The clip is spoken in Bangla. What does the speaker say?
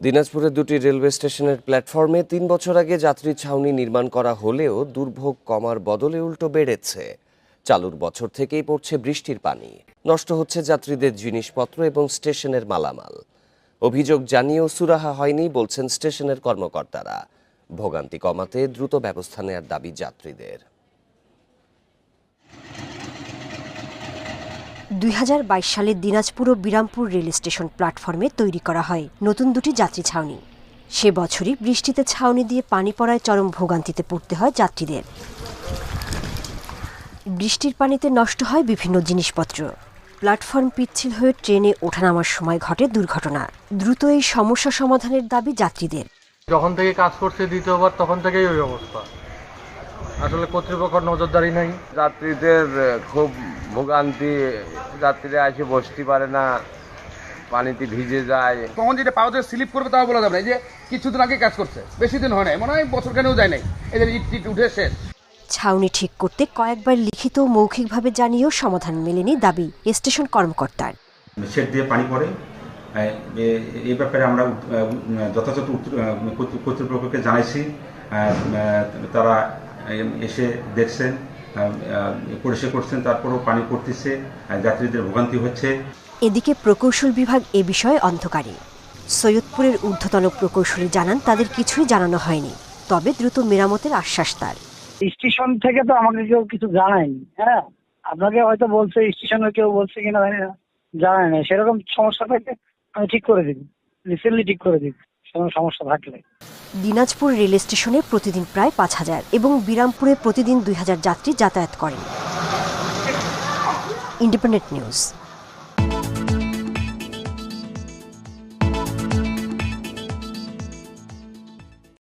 দিনাজপুরের দুটি রেলওয়ে স্টেশনের প্ল্যাটফর্মে ৩ বছর আগে যাত্রী ছাউনি নির্মাণ করা হলেও দুর্ভোগ কমার বদলে উল্টো বেড়েছে। চালুর বছর থেকেই পড়ছে বৃষ্টির পানি, নষ্ট হচ্ছে যাত্রীদের জিনিসপত্র এবং স্টেশনের মালামাল। অভিযোগ জানিয়েও সুরাহা হয়নি বলছেন স্টেশনের কর্মকর্তারা। ভোগান্তি কমাতে দ্রুত ব্যবস্থা নেওয়ার দাবি যাত্রীদের। ২০২২ সালে দিনাজপুর ও বিরামপুর রেল স্টেশন প্ল্যাটফর্মে তৈরি করা হয় নতুন দুটি যাত্রী ছাউনি। সে বছরই বৃষ্টিতে ছাউনি দিয়ে পানি পড়ায় চরম ভোগান্তিতে পড়তে হয় যাত্রীদের। বৃষ্টির পানিতে নষ্ট হয় বিভিন্ন জিনিসপত্র। প্ল্যাটফর্ম পিচ্ছিল হয়ে ট্রেনে ওঠানামার সময় ঘটে দুর্ঘটনা। দ্রুত এই সমস্যা সমাধানের দাবি যাত্রীদের। যখন থেকে কাজ করছে দ্বিতীয়বার তখন থেকেই ওই অবস্থা। আসলে কর্তৃপক্ষের নজরদারি নাই। যাত্রীদের খুব ভোগান্তি, যাত্রীরা এসে বসতে পারে না, পানিতে ভিজে যায়। কখন যেটা পাওয়া স্লিপ করবে তাও বলা যাবে না। যে কিছুদিন আগে কাজ করছে, বেশি দিন হয় নাই, মনে হয় বছরখানেও যায় নাই, এদের ইট উঠে শেষ। ছাউনি ঠিক করতে কয়েকবার লিখিত ও মৌখিকভাবে জানিয়েও সমাধান মেলেনি দাবি স্টেশন কর্মকর্তার। শেড দিয়ে পানি পড়ে, এই ব্যাপারে আমরা যথাযথ কর্তৃপক্ষকে জানাইছি। তারা এসে দেখছেন, পরিষ্কার করছেন, তারপরও পানি পড়তেছে, যাত্রীদের ভোগান্তি হচ্ছে। এদিকে প্রকৌশল বিভাগ এ বিষয়ে অন্ধকারে। সৈয়দপুরের ঊর্ধ্বতন প্রকৌশলী জানান তাদের কিছুই জানানো হয়নি, তবে দ্রুত মেরামতের আশ্বাস তার। স্টেশন থেকে তো আমাকে কেউ কিছু জানায়নি। হ্যাঁ, আপনাকে হয়তো বলছে, স্টেশনে কেউ বলছে কিনা জানি না, জানায় না। সেরকম সমস্যা থাকলে আমি ঠিক করে দিই, রিসেন্টলি ঠিক করে দিই সেরকম সমস্যা থাকলে। দিনাজপুর রেল স্টেশনে প্রতিদিন প্রায় ৫,০০০ এবং বিরামপুরে প্রতিদিন ২,০০০ যাত্রী যাতায়াত করেন। Independent news.